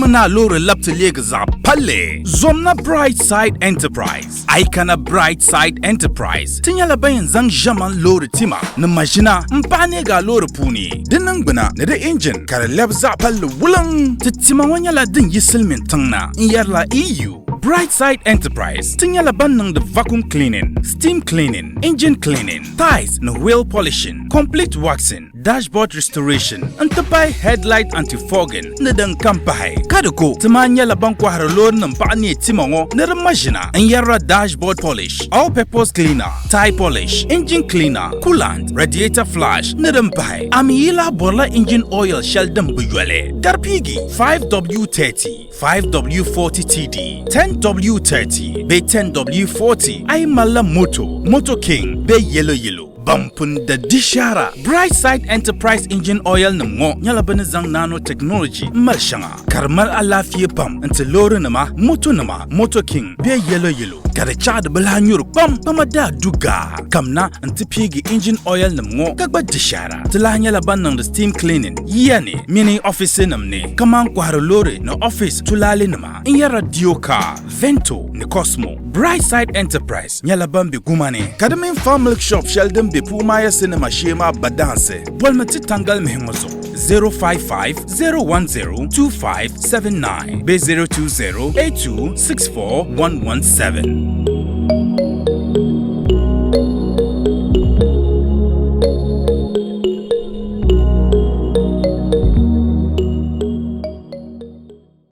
mana lore lapte legaza pale zomna Bright Side Enterprise aikana Bright Side Enterprise tinyala bayin zang jaman lore tima na majina mpane ga lore puni dinang bana na da engine kar labza pal wulang titima wanyala din yisilmin tangna yarla EU Bright Side Enterprise tinyala banang the vacuum cleaning, steam cleaning, engine cleaning, tires and wheel polishing, complete waxing, dashboard restoration, and tapai headlight anti-fogging na dang kampahay. Kadako timanyala bankwa haralon ng paani timongo na ramajina and yara dashboard polish, all-purpose cleaner, tire polish, engine cleaner, coolant, radiator flush na rampahay. Amiila borla engine oil shell dambuyale. Darpigi 5W30, 5W40TD, 10W30, be 10W40. Ay mala Moto King, be yellow. Bampun da dishara Bright Side Enterprise engine oil na mo nyala banazang nanotechnology malshanga karmal alafiye pam ante lore nama Moto King be yellow kada chad balanyur pam pamada duga kamna ante pigi engine oil na mo kagba dishara tala nyala banang the steam cleaning yani mini office namne kaman kwaro lore na office tulale nama inyara dioka vento ni Cosmo Bright Side Enterprise nyala bambi gumane kada min farm shop sheldon be pumaya cinema shema badanse bolmati tangal mehengozo 055-010-2579 B020-8264-117